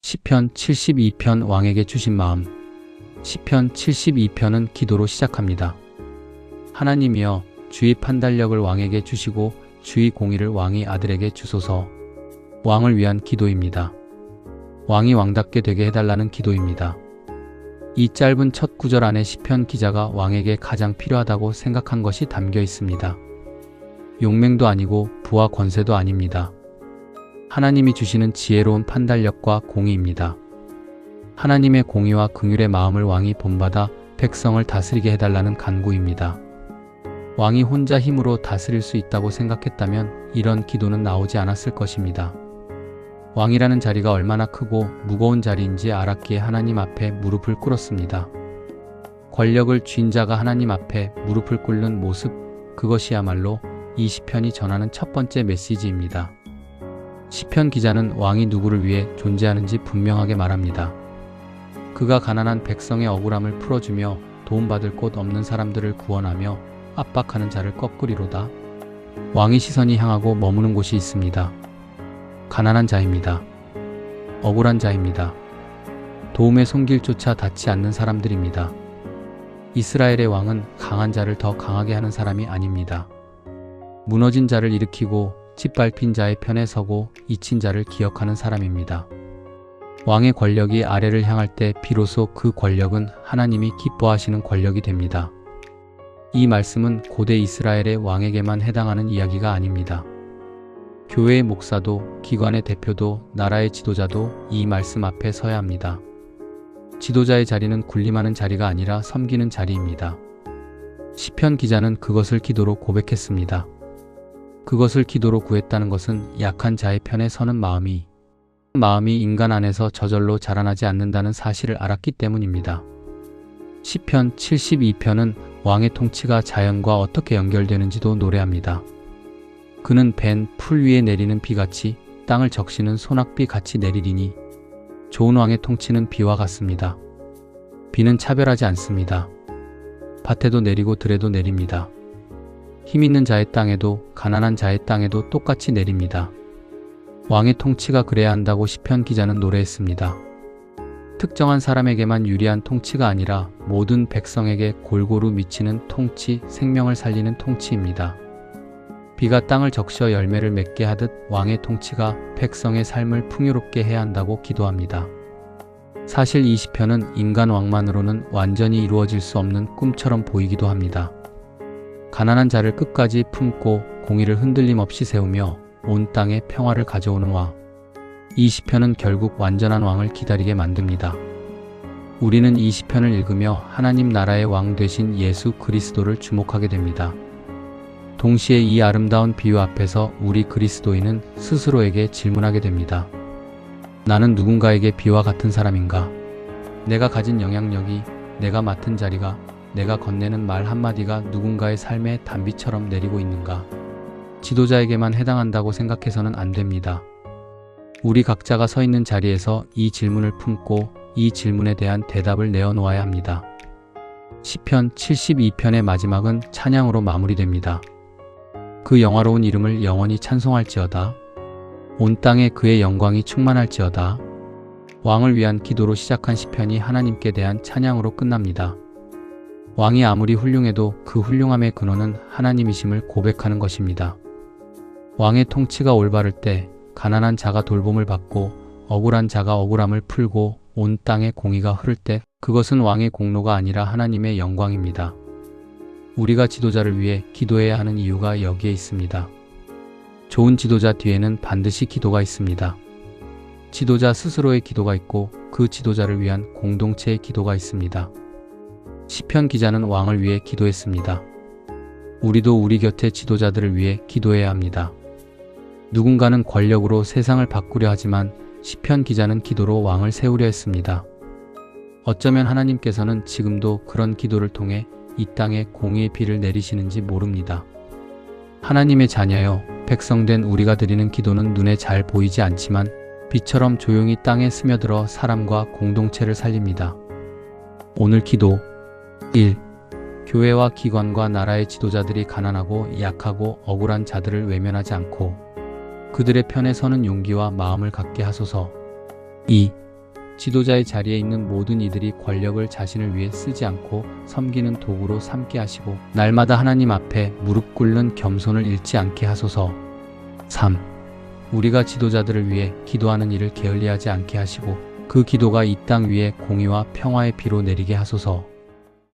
시편 72편 왕에게 주신 마음. 시편 72편은 기도로 시작합니다. 하나님이여, 주의 판단력을 왕에게 주시고 주의 공의를 왕의 아들에게 주소서. 왕을 위한 기도입니다. 왕이 왕답게 되게 해달라는 기도입니다. 이 짧은 첫 구절 안에 시편 기자가 왕에게 가장 필요하다고 생각한 것이 담겨 있습니다. 용맹도 아니고 부와 권세도 아닙니다. 하나님이 주시는 지혜로운 판단력과 공의입니다. 하나님의 공의와 긍휼의 마음을 왕이 본받아 백성을 다스리게 해달라는 간구입니다. 왕이 혼자 힘으로 다스릴 수 있다고 생각했다면 이런 기도는 나오지 않았을 것입니다. 왕이라는 자리가 얼마나 크고 무거운 자리인지 알았기에 하나님 앞에 무릎을 꿇었습니다. 권력을 쥔 자가 하나님 앞에 무릎을 꿇는 모습, 그것이야말로 이 시편이 전하는 첫 번째 메시지입니다. 시편 기자는 왕이 누구를 위해 존재하는지 분명하게 말합니다. 그가 가난한 백성의 억울함을 풀어주며 도움받을 곳 없는 사람들을 구원하며 압박하는 자를 꺾으리로다. 왕의 시선이 향하고 머무는 곳이 있습니다. 가난한 자입니다. 억울한 자입니다. 도움의 손길조차 닿지 않는 사람들입니다. 이스라엘의 왕은 강한 자를 더 강하게 하는 사람이 아닙니다. 무너진 자를 일으키고 짓밟힌 자의 편에 서고 잊힌 자를 기억하는 사람입니다. 왕의 권력이 아래를 향할 때 비로소 그 권력은 하나님이 기뻐하시는 권력이 됩니다. 이 말씀은 고대 이스라엘의 왕에게만 해당하는 이야기가 아닙니다. 교회의 목사도, 기관의 대표도, 나라의 지도자도 이 말씀 앞에 서야 합니다. 지도자의 자리는 군림하는 자리가 아니라 섬기는 자리입니다. 시편 기자는 그것을 기도로 고백했습니다. 그것을 기도로 구했다는 것은 약한 자의 편에 서는 마음이 인간 안에서 저절로 자라나지 않는다는 사실을 알았기 때문입니다. 시편 72편은 왕의 통치가 자연과 어떻게 연결되는지도 노래합니다. 그는 벤 풀 위에 내리는 비같이 땅을 적시는 소낙비같이 내리리니 좋은 왕의 통치는 비와 같습니다. 비는 차별하지 않습니다. 밭에도 내리고 들에도 내립니다. 힘 있는 자의 땅에도 가난한 자의 땅에도 똑같이 내립니다. 왕의 통치가 그래야 한다고 시편 기자는 노래했습니다. 특정한 사람에게만 유리한 통치가 아니라 모든 백성에게 골고루 미치는 통치, 생명을 살리는 통치입니다. 비가 땅을 적셔 열매를 맺게 하듯 왕의 통치가 백성의 삶을 풍요롭게 해야 한다고 기도합니다. 사실 이 시편은 인간 왕만으로는 완전히 이루어질 수 없는 꿈처럼 보이기도 합니다. 가난한 자를 끝까지 품고 공의를 흔들림 없이 세우며 온 땅에 평화를 가져오는 왕. 이 시편은 결국 완전한 왕을 기다리게 만듭니다. 우리는 이 시편을 읽으며 하나님 나라의 왕 되신 예수 그리스도를 주목하게 됩니다. 동시에 이 아름다운 비유 앞에서 우리 그리스도인은 스스로에게 질문하게 됩니다. 나는 누군가에게 비와 같은 사람인가? 내가 가진 영향력이, 내가 맡은 자리가, 내가 건네는 말 한마디가 누군가의 삶에 단비처럼 내리고 있는가? 지도자에게만 해당한다고 생각해서는 안 됩니다. 우리 각자가 서 있는 자리에서 이 질문을 품고 이 질문에 대한 대답을 내어놓아야 합니다. 시편 72편의 마지막은 찬양으로 마무리됩니다. 그 영화로운 이름을 영원히 찬송할지어다. 온 땅에 그의 영광이 충만할지어다. 왕을 위한 기도로 시작한 시편이 하나님께 대한 찬양으로 끝납니다. 왕이 아무리 훌륭해도 그 훌륭함의 근원은 하나님이심을 고백하는 것입니다. 왕의 통치가 올바를 때 가난한 자가 돌봄을 받고 억울한 자가 억울함을 풀고 온 땅에 공의가 흐를 때 그것은 왕의 공로가 아니라 하나님의 영광입니다. 우리가 지도자를 위해 기도해야 하는 이유가 여기에 있습니다. 좋은 지도자 뒤에는 반드시 기도가 있습니다. 지도자 스스로의 기도가 있고 그 지도자를 위한 공동체의 기도가 있습니다. 시편 기자는 왕을 위해 기도했습니다. 우리도 우리 곁의 지도자들을 위해 기도해야 합니다. 누군가는 권력으로 세상을 바꾸려 하지만 시편 기자는 기도로 왕을 세우려 했습니다. 어쩌면 하나님께서는 지금도 그런 기도를 통해 이 땅에 공의의 비를 내리시는지 모릅니다. 하나님의 자녀여, 백성된 우리가 드리는 기도는 눈에 잘 보이지 않지만 비처럼 조용히 땅에 스며들어 사람과 공동체를 살립니다. 오늘 기도 1. 교회와 기관과 나라의 지도자들이 가난하고 약하고 억울한 자들을 외면하지 않고 그들의 편에 서는 용기와 마음을 갖게 하소서. 2. 지도자의 자리에 있는 모든 이들이 권력을 자신을 위해 쓰지 않고 섬기는 도구로 삼게 하시고 날마다 하나님 앞에 무릎 꿇는 겸손을 잃지 않게 하소서. 3. 우리가 지도자들을 위해 기도하는 일을 게을리하지 않게 하시고 그 기도가 이 땅 위에 공의와 평화의 비로 내리게 하소서.